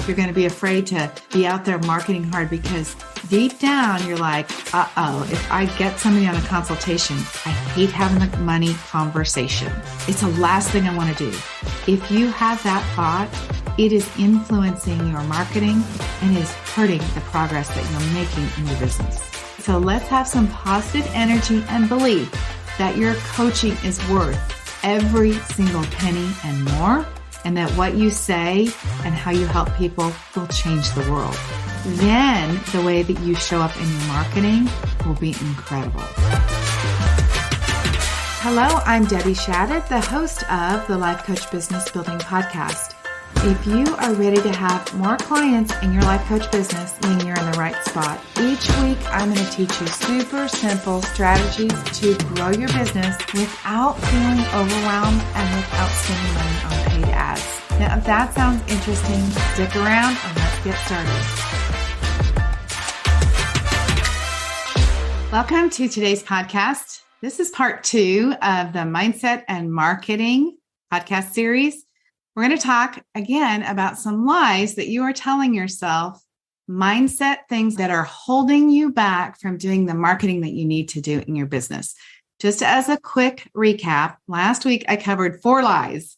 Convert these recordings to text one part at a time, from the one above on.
You're going to be afraid to be out there marketing hard because deep down, you're like, if I get somebody on a consultation, I hate having the money conversation. It's the last thing I want to do. If you have that thought, it is influencing your marketing and is hurting the progress that you're making in your business. So let's have some positive energy and belief that your coaching is worth every single penny and more, and that what you say and how you help people will change the world. Then the way that you show up in your marketing will be incredible. Hello, I'm Debbie Shadid, the host of the Life Coach Business Building Podcast. If you are ready to have more clients in your life coach business, then you're in the right spot. Each week, I'm going to teach you super simple strategies to grow your business without feeling overwhelmed and without spending money on paid ads. Now, if that sounds interesting, stick around and let's get started. Welcome to today's podcast. This is part 2 of the Mindset and Marketing podcast series. We're going to talk again about some lies that you are telling yourself, mindset things that are holding you back from doing the marketing that you need to do in your business. Just as a quick recap, last week I covered 4 lies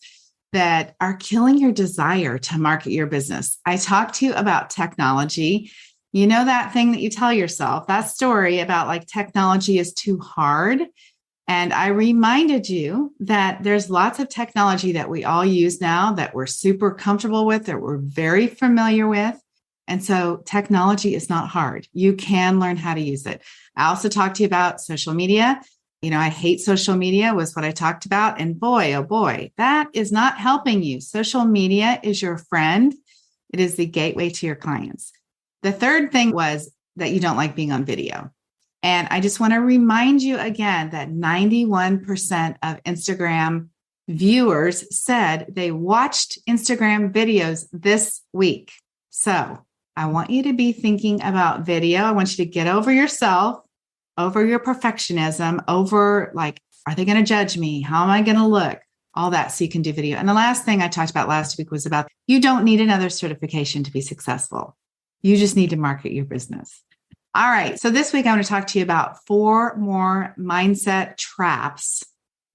that are killing your desire to market your business. I talked to you about technology. You know that thing that you tell yourself, that story about like technology is too hard. And I reminded you that there's lots of technology that we all use now that we're super comfortable with, that we're very familiar with. And so technology is not hard. You can learn how to use it. I also talked to you about social media. I hate social media was what I talked about. And boy, oh boy, that is not helping you. Social media is your friend. It is the gateway to your clients. The third thing was that you don't like being on video. And I just want to remind you again that 91% of Instagram viewers said they watched Instagram videos this week. So I want you to be thinking about video. I want you to get over yourself, over your perfectionism, over like, are they going to judge me? How am I going to look? All that so you can do video. And the last thing I talked about last week was about you don't need another certification to be successful. You just need to market your business. All right. So this week, I want to talk to you about 4 more mindset traps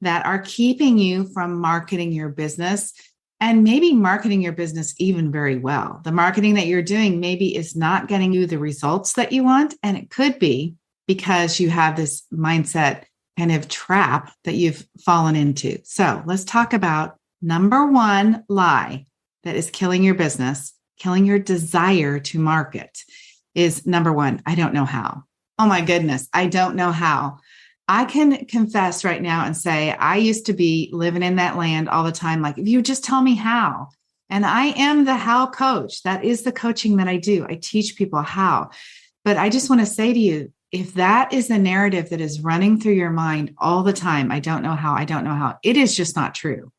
that are keeping you from marketing your business and maybe marketing your business even very well. The marketing that you're doing maybe is not getting you the results that you want. And it could be because you have this mindset kind of trap that you've fallen into. So let's talk about number 1 lie that is killing your business, killing your desire to market. Is number 1, I don't know how. Oh my goodness, I don't know how. I can confess right now and say, I used to be living in that land all the time. Like, if you just tell me how. And I am the how coach. That is the coaching that I do. I teach people how. But I just want to say to you, if that is the narrative that is running through your mind all the time, I don't know how, it is just not true.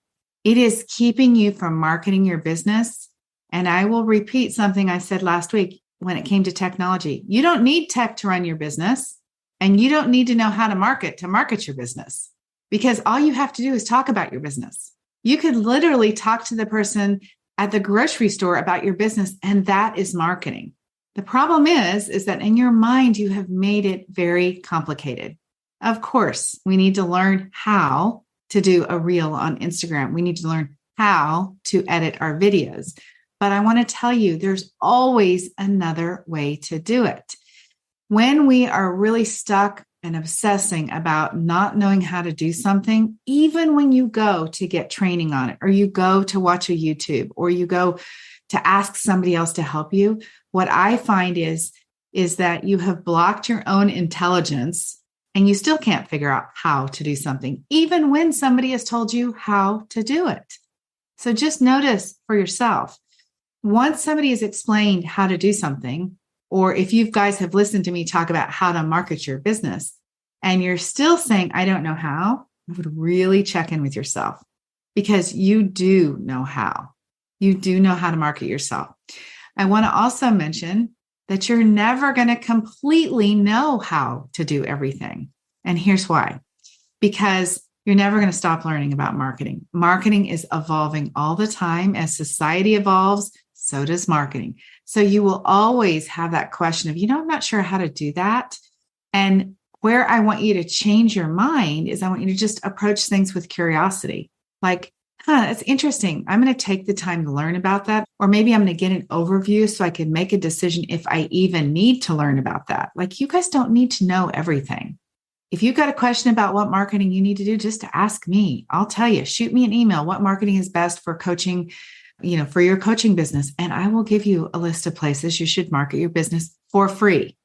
It is keeping you from marketing your business. And I will repeat something I said last week. When it came to technology, you don't need tech to run your business, and you don't need to know how to market your business, because all you have to do is talk about your business. You could literally talk to the person at the grocery store about your business, and that is marketing. The problem is that in your mind, you have made it very complicated. Of course, we need to learn how to do a reel on Instagram. We need to learn how to edit our videos. But I want to tell you, there's always another way to do it. When we are really stuck and obsessing about not knowing how to do something, even when you go to get training on it, or you go to watch a YouTube, or you go to ask somebody else to help you, what I find is that you have blocked your own intelligence and you still can't figure out how to do something, even when somebody has told you how to do it. So just notice for yourself. Once somebody has explained how to do something, or if you guys have listened to me talk about how to market your business, and you're still saying, I don't know how, I would really check in with yourself, because you do know how. You do know how to market yourself. I want to also mention that you're never going to completely know how to do everything. And here's why. Because you're never going to stop learning about marketing. Marketing is evolving all the time as society evolves. So does marketing. So you will always have that question of, I'm not sure how to do that. And where I want you to change your mind is I want you to just approach things with curiosity. Like, that's interesting. I'm going to take the time to learn about that. Or maybe I'm going to get an overview so I can make a decision if I even need to learn about that. Like, you guys don't need to know everything. If you've got a question about what marketing you need to do, just ask me. I'll tell you, shoot me an email. What marketing is best for coaching, for your coaching business? And I will give you a list of places you should market your business for free.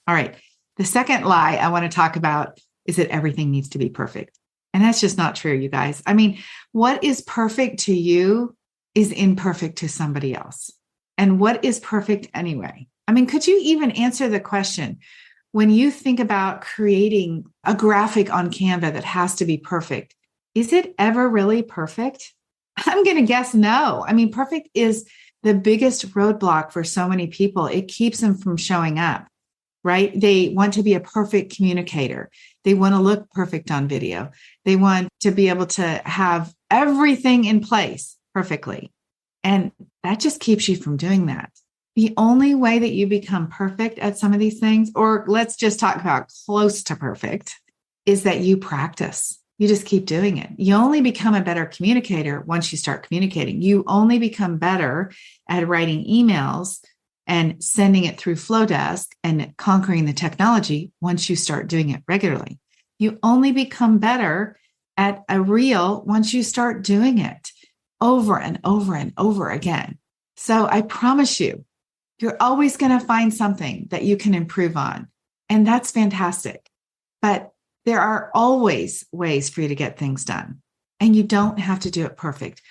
All right. The second lie I want to talk about is that everything needs to be perfect. And that's just not true, you guys. I mean, what is perfect to you is imperfect to somebody else. And what is perfect anyway? I mean, could you even answer the question when you think about creating a graphic on Canva that has to be perfect? Is it ever really perfect? I'm going to guess no. I mean, perfect is the biggest roadblock for so many people. It keeps them from showing up. Right? They want to be a perfect communicator. They want to look perfect on video. They want to be able to have everything in place perfectly. And that just keeps you from doing that. The only way that you become perfect at some of these things, or let's just talk about close to perfect, is that you practice. You just keep doing it. You only become a better communicator once you start communicating. You only become better at writing emails and sending it through Flowdesk and conquering the technology once you start doing it regularly. You only become better at a reel once you start doing it over and over and over again. So I promise you, you're always going to find something that you can improve on. And that's fantastic. But there are always ways for you to get things done. And you don't have to do it perfect.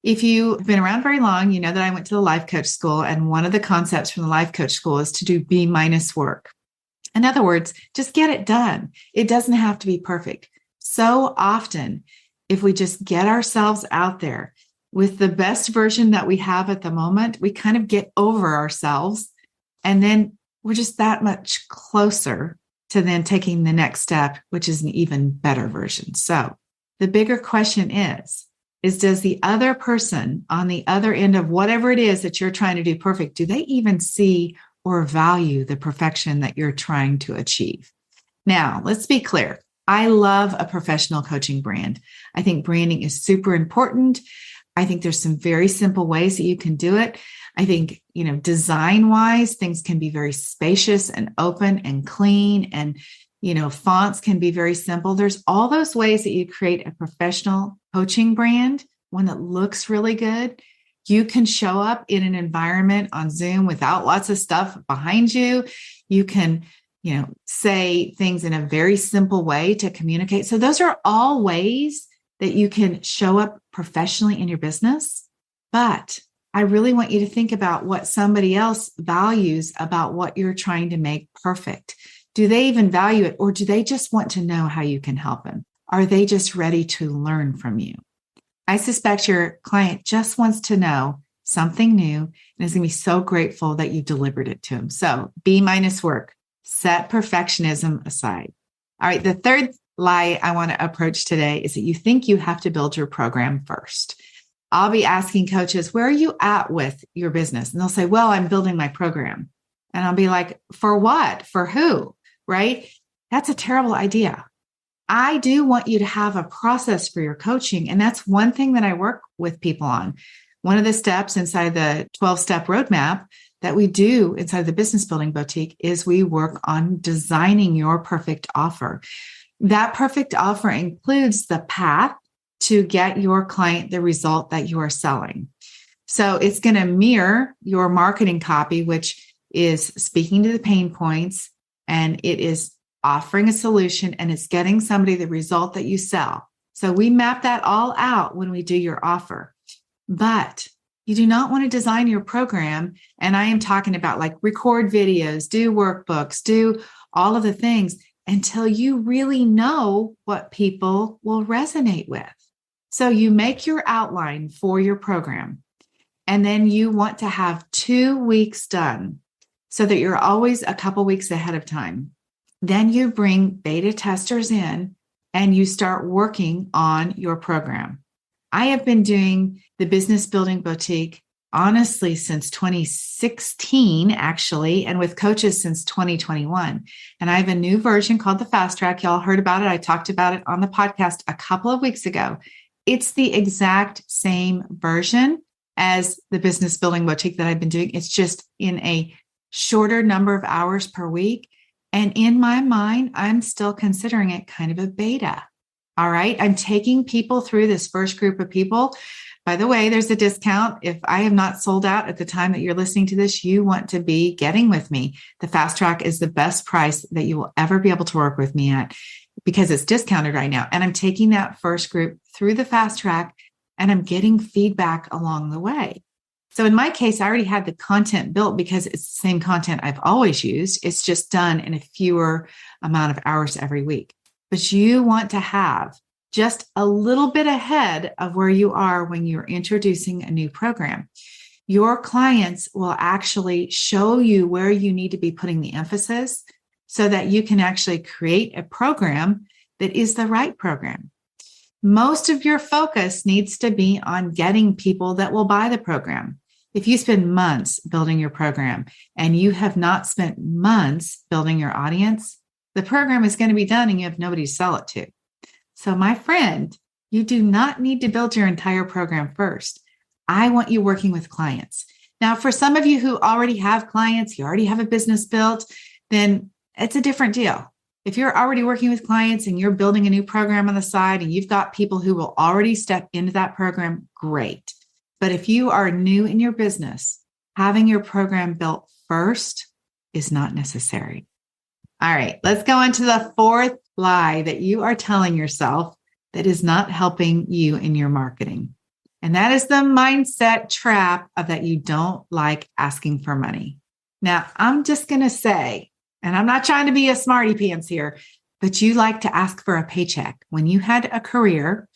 If you've been around very long, you know that I went to the life coach school, and one of the concepts from the life coach school is to do B- work. In other words, just get it done. It doesn't have to be perfect. So often, if we just get ourselves out there with the best version that we have at the moment, we kind of get over ourselves, and then we're just that much closer to then taking the next step, which is an even better version. So the bigger question is does the other person on the other end of whatever it is that you're trying to do perfect, do they even see or value the perfection that you're trying to achieve? Now, let's be clear. I love a professional coaching brand. I think branding is super important. I think there's some very simple ways that you can do it. I think, design-wise, things can be very spacious and open and clean, and fonts can be very simple. There's all those ways that you create a professional coaching brand, one that looks really good. You can show up in an environment on Zoom without lots of stuff behind you. You can, say things in a very simple way to communicate. So those are all ways that you can show up professionally in your business. But I really want you to think about what somebody else values about what you're trying to make perfect. Do they even value it, or do they just want to know how you can help them? Are they just ready to learn from you? I suspect your client just wants to know something new and is going to be so grateful that you delivered it to them. So B- work, set perfectionism aside. All right. The third lie I want to approach today is that you think you have to build your program first. I'll be asking coaches, where are you at with your business? And they'll say, well, I'm building my program. And I'll be like, for what? For who? Right? That's a terrible idea. I do want you to have a process for your coaching. And that's one thing that I work with people on. One of the steps inside the 12-step roadmap that we do inside the Business Building Boutique is we work on designing your perfect offer. That perfect offer includes the path to get your client the result that you are selling. So it's going to mirror your marketing copy, which is speaking to the pain points, and it is offering a solution, and it's getting somebody the result that you sell. So we map that all out when we do your offer. But you do not want to design your program, and I am talking about like record videos, do workbooks, do all of the things until you really know what people will resonate with. So you make your outline for your program, and then you want to have 2 weeks done so that you're always a couple weeks ahead of time. Then you bring beta testers in and you start working on your program. I have been doing the Business Building Boutique honestly since 2016, actually, and with coaches since 2021. And I have a new version called the Fast Track. Y'all heard about it. I talked about it on the podcast a couple of weeks ago. It's the exact same version as the business building boutique that I've been doing. It's just in a shorter number of hours per week. And in my mind, I'm still considering it kind of a beta. All right. I'm taking people through this first group of people. By the way, there's a discount. If I have not sold out at the time that you're listening to this, you want to be getting with me. The Fast Track is the best price that you will ever be able to work with me at because it's discounted right now. And I'm taking that first group through the Fast Track and I'm getting feedback along the way. So in my case, I already had the content built because it's the same content I've always used. It's just done in a fewer amount of hours every week. But you want to have just a little bit ahead of where you are when you're introducing a new program. Your clients will actually show you where you need to be putting the emphasis so that you can actually create a program that is the right program. Most of your focus needs to be on getting people that will buy the program. If you spend months building your program and you have not spent months building your audience, the program is going to be done and you have nobody to sell it to. So my friend, you do not need to build your entire program first. I want you working with clients. Now, for some of you who already have clients, you already have a business built, then it's a different deal. If you're already working with clients and you're building a new program on the side and you've got people who will already step into that program, great. But if you are new in your business, having your program built first is not necessary. All right, let's go on to the fourth lie that you are telling yourself that is not helping you in your marketing. And that is the mindset trap of that you don't like asking for money. Now, I'm just going to say, and I'm not trying to be a smarty pants here, but you like to ask for a paycheck. When you had a career,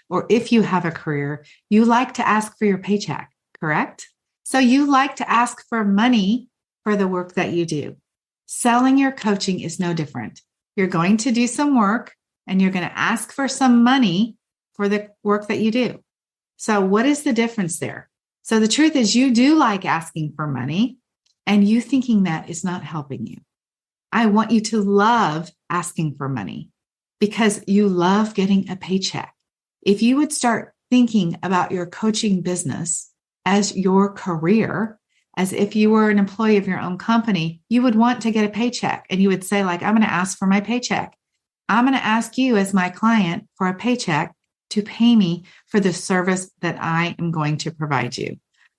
or if you have a career, you like to ask for your paycheck, correct? So you like to ask for money for the work that you do. Selling your coaching is no different. You're going to do some work and you're going to ask for some money for the work that you do. So what is the difference there? So the truth is you do like asking for money and you thinking that is not helping you. I want you to love asking for money because you love getting a paycheck. If you would start thinking about your coaching business as your career, as if you were an employee of your own company, you would want to get a paycheck. And you would say, like, I'm going to ask for my paycheck. I'm going to ask you as my client for a paycheck to pay me for the service that I am going to provide you.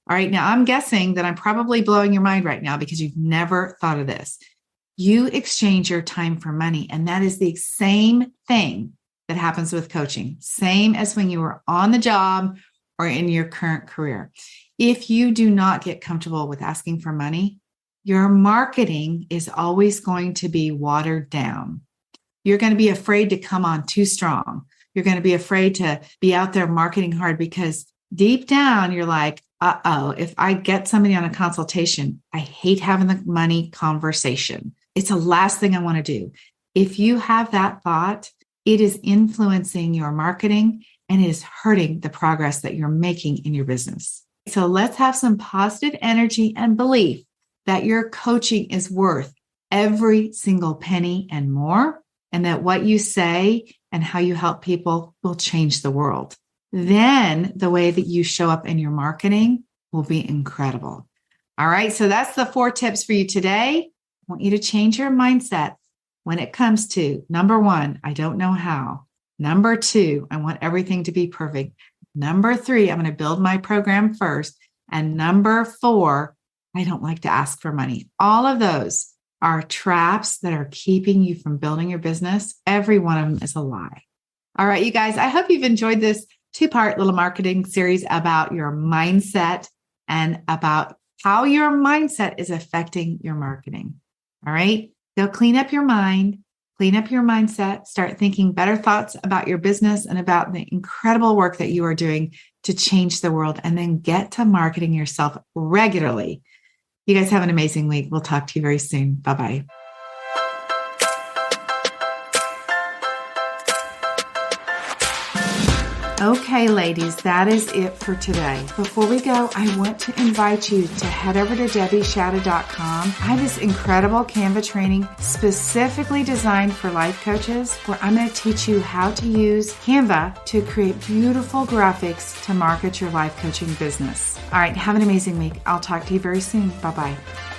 All right. Now, I'm guessing that I'm probably blowing your mind right now because you've never thought of this. You exchange your time for money. And that is the same thing that happens with coaching. Same as when you were on the job or in your current career. If you do not get comfortable with asking for money, your marketing is always going to be watered down. You're going to be afraid to come on too strong. You're going to be afraid to be out there marketing hard because deep down, you're like, if I get somebody on a consultation, I hate having the money conversation. It's the last thing I want to do. If you have that thought, it is influencing your marketing and it is hurting the progress that you're making in your business. So let's have some positive energy and belief that your coaching is worth every single penny and more, and that what you say and how you help people will change the world. Then the way that you show up in your marketing will be incredible. All right. So that's the 4 tips for you today. I want you to change your mindset when it comes to number 1, I don't know how. Number 2, I want everything to be perfect. Number 3, I'm going to build my program first. And number 4, I don't like to ask for money. All of those are traps that are keeping you from building your business. Every one of them is a lie. All right, you guys, I hope you've enjoyed this 2-part little marketing series about your mindset and about how your mindset is affecting your marketing. All right, go clean up your mind, clean up your mindset, start thinking better thoughts about your business and about the incredible work that you are doing to change the world, and then get to marketing yourself regularly. You guys have an amazing week. We'll talk to you very soon. Bye-bye. Okay, ladies, that is it for today. Before we go, I want to invite you to head over to debbieshadid.com. I have this incredible Canva training specifically designed for life coaches where I'm going to teach you how to use Canva to create beautiful graphics to market your life coaching business. All right, have an amazing week. I'll talk to you very soon. Bye-bye.